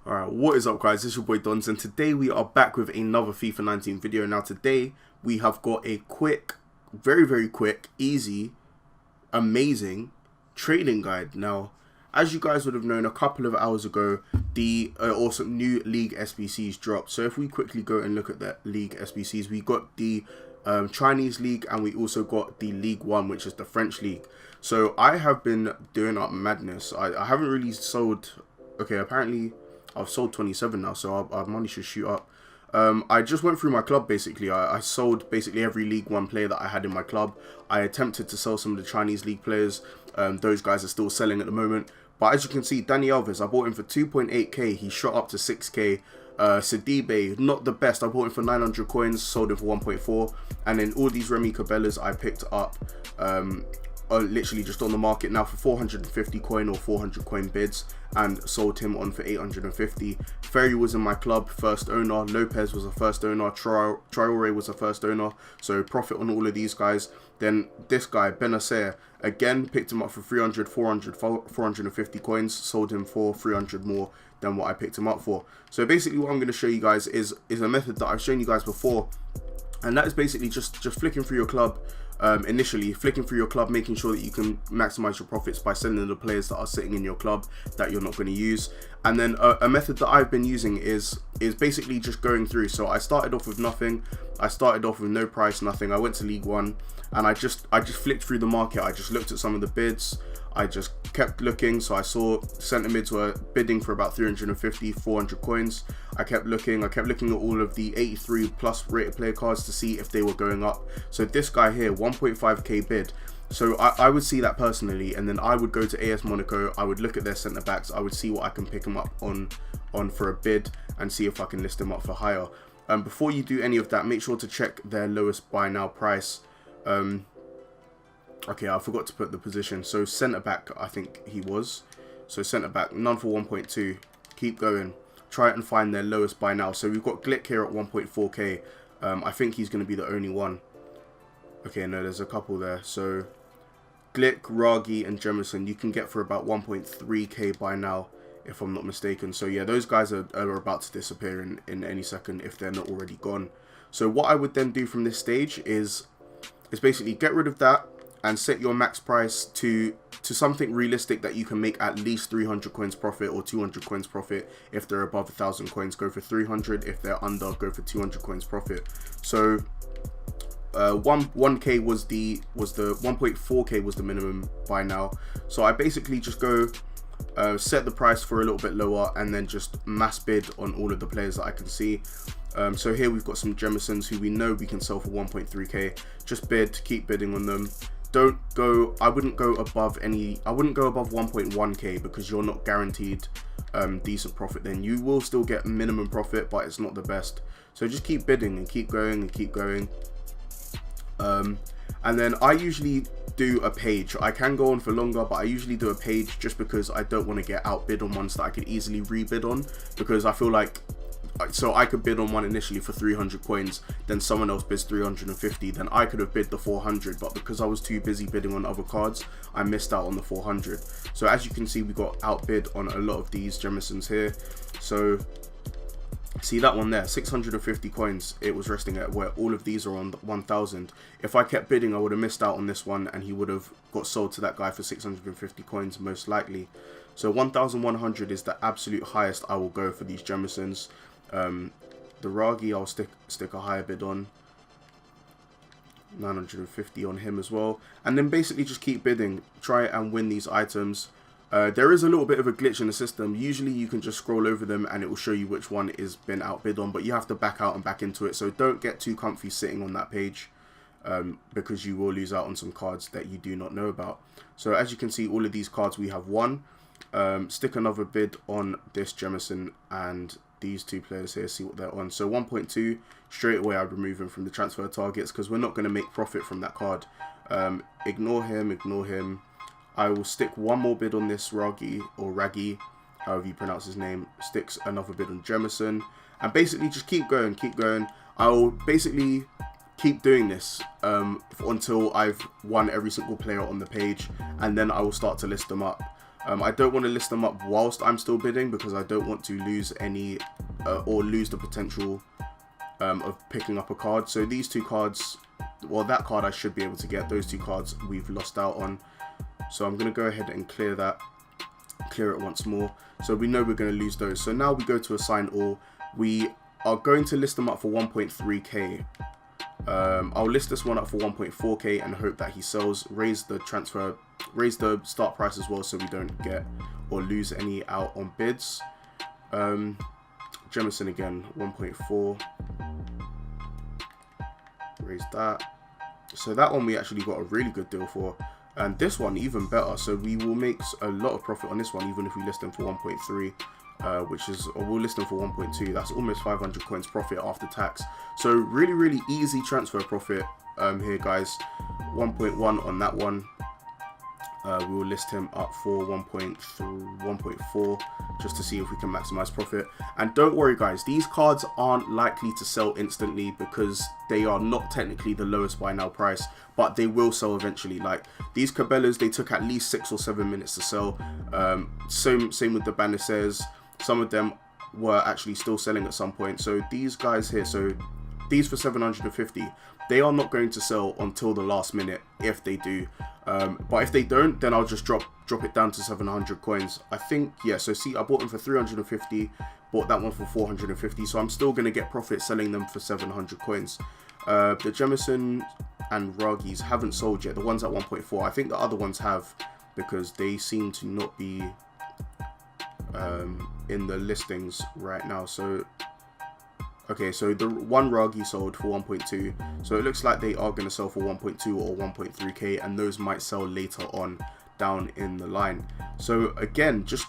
Alright, what is up guys, it's your boy Dons and today we are back with another FIFA 19 video. Now today we have got a quick, very quick, easy, amazing trading guide. Now as you guys would have known, a couple of hours ago the awesome new league SBCs dropped. So if we quickly go and look at the league SBCs, we got the Chinese league and we also got the League One, which is the French league. So I have been doing up madness. I haven't really sold. Okay, apparently I've sold 27 now, so our money should shoot up. I just went through my club basically. I sold basically every League One player that I had in my club. I attempted to sell some of the Chinese league players. Those guys are still selling at the moment. But as you can see, Dani Alves, I bought him for 2.8k. He shot up to 6k. Sidibe, not the best. I bought him for 900 coins, sold him for 1.4. And then all these Remy Cabellas I picked up are literally just on the market now for 450 coin or 400 coin bids, and sold him on for 850. Ferry was in my club, first owner. Lopez was a first owner. Traore was a first owner, so profit on all of these guys. Then this guy Benacer, again picked him up for 300, 400, 450 coins, sold him for 300 more than what I picked him up for. So basically what I'm going to show you guys is a method that I've shown you guys before, and that is basically just flicking through your club. Initially flicking through your club, making sure that you can maximize your profits by selling the players that are sitting in your club that you're not going to use. And then a method that I've been using is basically just going through. So I started off with nothing. I started off with no price, nothing. I went to League One and I just flicked through the market. I just looked at some of the bids. I just kept looking. So I saw centre mids were bidding for about 350, 400 coins. I kept looking at all of the 83 plus rated player cards to see if they were going up. So this guy here, 1.5k bid. So I would see that personally, and then I would go to AS Monaco. I would look at their centre backs. I would see what I can pick them up on for a bid and see if I can list them up for higher. Before you do any of that, make sure to check their lowest buy now price. Okay, I forgot to put the position. So centre back, I think he was. So centre back, none for 1.2. Keep going. Try it and find their lowest buy now. So we've got Glick here at 1.4k. I think he's going to be the only one. Okay, no, there's a couple there. So Glick, Ragi, and Jemison you can get for about 1.3k by now, if I'm not mistaken. So yeah, those guys are about to disappear in any second if they're not already gone. So what I would then do from this stage is basically get rid of that and set your max price to something realistic that you can make at least 300 coins profit or 200 coins profit. If they're above 1,000 coins, go for 300. If they're under, go for 200 coins profit. So 1k was the 1.4k was the minimum by now. So I basically just go set the price for a little bit lower and then just mass bid on all of the players that I can see. So here we've got some Jemisons who we know we can sell for 1.3k. Just bid, keep bidding on them. Don't go, I wouldn't go above 1.1k because you're not guaranteed decent profit. Then you will still get minimum profit, but it's not the best. So just keep bidding and keep going and keep going. And then I usually do a page. I can go on for longer, but I usually do a page just because I don't want to get outbid on ones that I could easily rebid on, because I feel like, so I could bid on one initially for 300 coins, then someone else bids 350, then I could have bid the 400, but because I was too busy bidding on other cards, I missed out on the 400. So as you can see, we got outbid on a lot of these Jemisons here. So see that one there, 650 coins it was resting at, where all of these are on 1,000. If I kept bidding, I would have missed out on this one and he would have got sold to that guy for 650 coins most likely. So 1,100 is the absolute highest I will go for these Jemisons. The Ragi I'll stick a higher bid on, 950 on him as well, and then basically just keep bidding, try and win these items. There is a little bit of a glitch in the system. Usually you can just scroll over them and it will show you which one is been outbid on, but you have to back out and back into it. So don't get too comfy sitting on that page, because you will lose out on some cards that you do not know about. So as you can see, all of these cards we have won. Stick another bid on this Jemison and these two players here, see what they're on. So 1.2, straight away I'd remove him from the transfer targets because we're not going to make profit from that card. Ignore him. I will stick one more bid on this Ragi, or Raggy, however you pronounce his name. Sticks another bid on Jemison, and basically just keep going. I will basically keep doing this until I've won every single player on the page, and then I will start to list them up. I don't want to list them up whilst I'm still bidding because I don't want to lose any or lose the potential of picking up a card. So these two cards, well, that card I should be able to get. Those two cards we've lost out on. So I'm going to go ahead and clear it once more. So we know we're going to lose those. So now we go to assign all. We are going to list them up for 1.3k. I'll list this one up for 1.4k and hope that he sells. Raise the start price as well so we don't get or lose any out on bids. Jemison again, 1.4. Raise that. So that one we actually got a really good deal for. And this one even better. So we will make a lot of profit on this one even if we list them for 1.3. Or we'll list them for 1.2. That's almost 500 coins profit after tax. So really easy transfer profit here, guys. 1.1 on that one. We will list him up for 1.4 just to see if we can maximize profit. And don't worry, guys, these cards aren't likely to sell instantly because they are not technically the lowest buy now price, but they will sell eventually. Like these Cabellas, they took at least 6 or 7 minutes to sell. Same with the Banises. Some of them were actually still selling at some point. So these guys here, so these for 750, they are not going to sell until the last minute if they do. But if they don't, then I'll just drop it down to 700 coins. I think, yeah, so see, I bought them for 350, bought that one for 450, so I'm still going to get profit selling them for 700 coins. The Jemison and Ragis haven't sold yet, the ones at 1.4. I think the other ones have because they seem to not be in the listings right now. So okay, so the one Ragi sold for 1.2, so it looks like they are going to sell for 1.2 or 1.3k, and those might sell later on down in the line. So again, just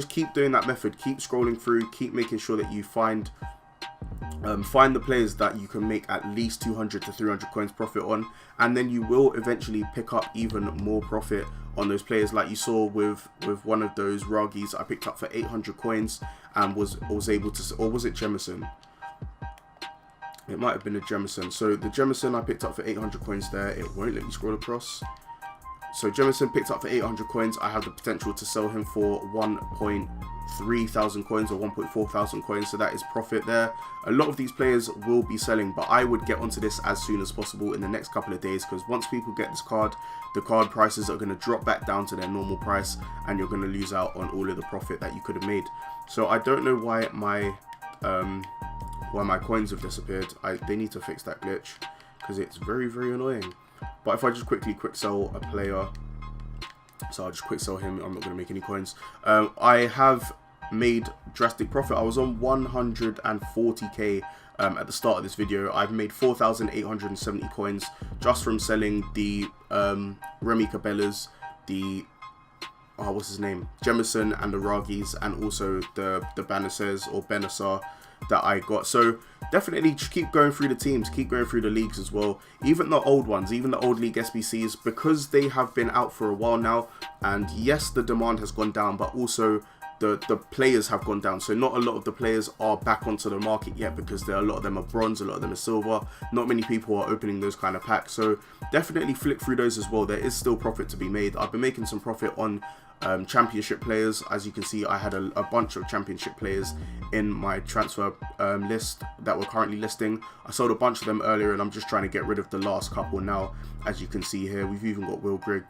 keep doing that method, keep scrolling through, keep making sure that you find the players that you can make at least 200 to 300 coins profit on, and then you will eventually pick up even more profit on those players. Like you saw with one of those Ragis I picked up for 800 coins and was able to, or was it Jemison? It might have been a Jemison. So the Jemison I picked up for 800 coins there. It won't let me scroll across. So Jemison picked up for 800 coins. I have the potential to sell him for 1.3 thousand coins or 1.4 thousand coins. So that is profit there. A lot of these players will be selling, but I would get onto this as soon as possible in the next couple of days, because once people get this card, the card prices are going to drop back down to their normal price and you're going to lose out on all of the profit that you could have made. So I don't know why my coins have disappeared. They need to fix that glitch because it's very annoying. But if I just quick sell a player, so I'll just quick sell him, I'm not going to make any coins. I have made drastic profit. I was on 140k at the start of this video. I've made 4,870 coins just from selling the Remy Cabellas, the what's his name, Jemison, and the Ragis, and also the Banises or Benassar that I got. So definitely just keep going through the teams, keep going through the leagues as well, even the old ones, even the old league SBCs, because they have been out for a while now, and yes, the demand has gone down, but also the players have gone down. So not a lot of the players are back onto the market yet because a lot of them are bronze, a lot of them are silver. Not many people are opening those kind of packs, so definitely flick through those as well. There is still profit to be made. I've been making some profit on championship players. As you can see, I had a bunch of championship players in my transfer list that we're currently listing. I sold a bunch of them earlier and I'm just trying to get rid of the last couple now. As you can see here, we've even got Will Grigg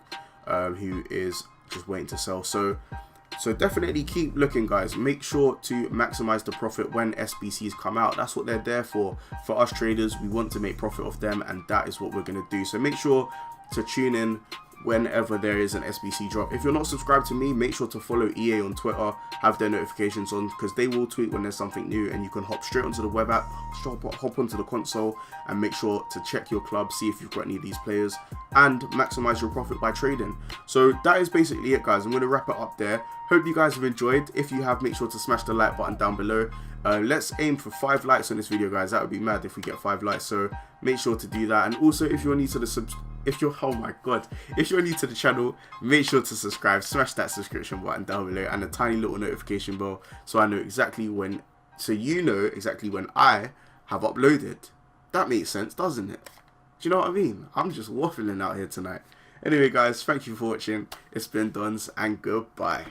who is just waiting to sell. So definitely keep looking, guys. Make sure to maximize the profit when SBCs come out. That's what they're there for. For us traders, we want to make profit off them, and that is what we're going to do. So make sure to tune in whenever there is an SBC drop. If you're not subscribed to me, make sure to follow EA on Twitter, have their notifications on, because they will tweet when there's something new, and you can hop straight onto the web app, hop onto the console, and make sure to check your club, see if you've got any of these players, and maximize your profit by trading. So that is basically it, guys. I'm going to wrap it up there. Hope you guys have enjoyed. If you have, make sure to smash the like button down below. Let's aim for 5 likes on this video, guys. That would be mad if we get 5 likes, so make sure to do that. And also, if you're new to the if you're new to the channel, make sure to subscribe, smash that subscription button down below, and a tiny little notification bell, so I know exactly when, you know exactly when I have uploaded. That makes sense, doesn't it? Do you know what I mean? I'm just waffling out here tonight. Anyway, guys, thank you for watching. It's been Dons, and goodbye.